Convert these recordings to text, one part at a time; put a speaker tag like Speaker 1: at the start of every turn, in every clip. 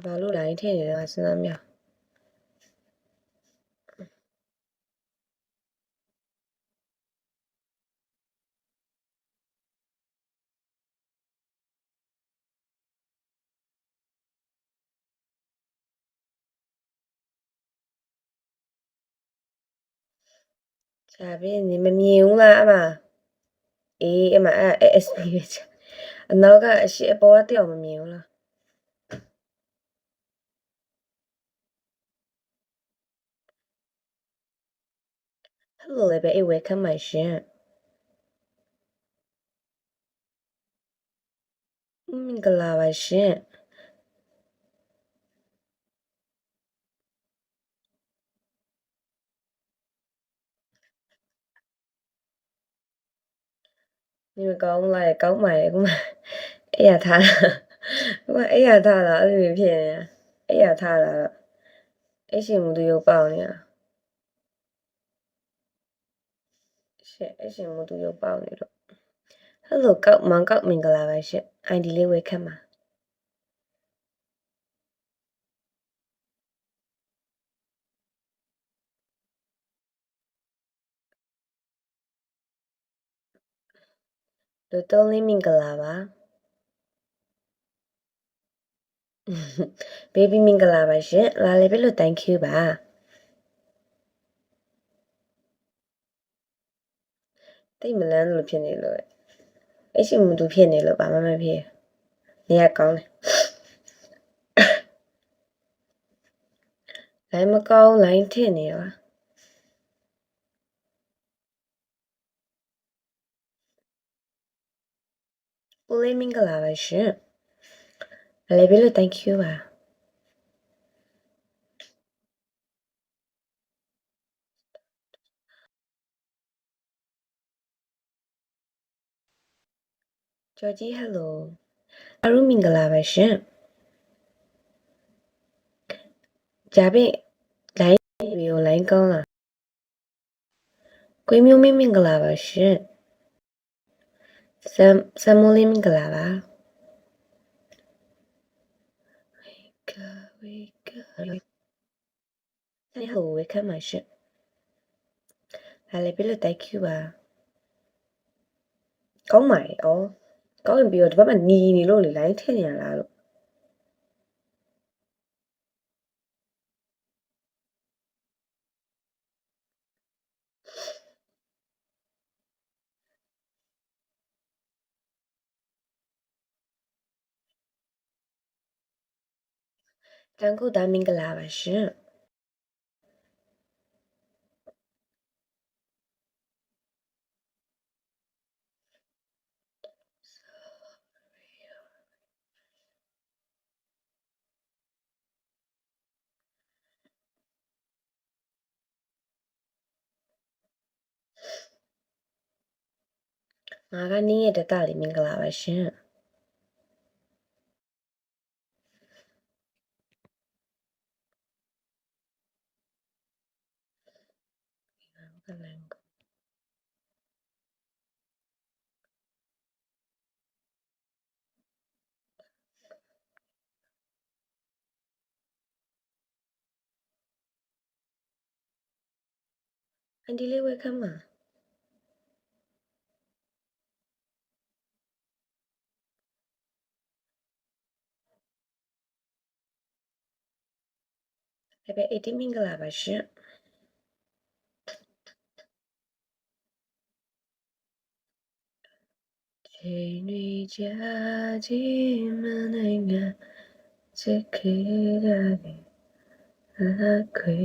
Speaker 1: ဘာလို့လိုင်းထည့်နေတာစဉ်းစားမြောက်ဂျာဘင်းနေမမြင်ဘူးလားအမအေးအမအဲ့ SP ပဲချအနောက်ကအရှိအပေါ်ကတယောက်မမြင်ဘူးလားHello လည်းပဲအေး welcome ပါရှင်မင်္ဂလာပါရှင်你们ကောင်းလားကောင်းပါရဲ့ခုမှအဲ့ရထားတာခုမှအဲ့ရထားတာအဲ့လိုဖြစ်နေတာအဲ့ရထားတာအဲ့ရှင်မူသူရုပ်ပေါက်နေတာရှင့်အဲ့ရှင်မူသူရုပ်ပေါက်နေတော့ Hello ကောက်မောင်ကောက်မင်္ဂလာပါရှင် ID လေးဝေခတ်ပါတို့တုံးလေးမင်္ဂလာပါ baby မင်္ဂလာပါရှင်လာလေပြီလို့ thank you ပါတိတ်မလန်းလို့ဖြစ်နေလို့အဲ့ရှင်မူသူဖြစ်နေလို့ဘာမှမဖြစ်နေရကောင်းတယ်လိုင်းမကောင်းလိုင်းထင်နေပါဦးလေးမင်္ဂလာပါရှင်လာလေပြီလို့ thank you ပါကျော်ကြီး hello အရုမင်္ဂလာပါရှင်ဂျာဘိလိုင်းဗီဒီယိုလိုင်းကောင်းလားကိုမျိုးမင်္ဂလာပါရှင်ဆမ်မိုးလေးမင်္ဂလာပါဝေကဟိုဝေခမှာရှင်လာလေပြီလို့ thank you ပါကောင်းပါရဲ့ဩကောင်းရင်ပြီးတော့ဒီဘက်မှာညီနေလို့လေလိုင်းထည့်နေရလားလို့တန်ခုသားမင်္ဂလာပါရှင်ငါကနင်းရဲ့တတလေးမင်္ဂလာပါရှင်အန်ဒီလေးဝေခမှာလည်းပဲ80မင်္ဂလာပါရှင်ချိန်တွေကြာခြင်းမနိုင်ငံစက်ခေရတယ်အခွေ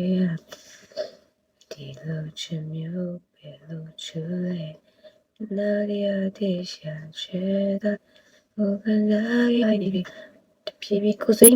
Speaker 1: ဒီလိုချင်မျိုးပဲလို့ချူလေနာရီအသေးရှာချေတာဘုကလာရီတပြေးပြေးကိုစိ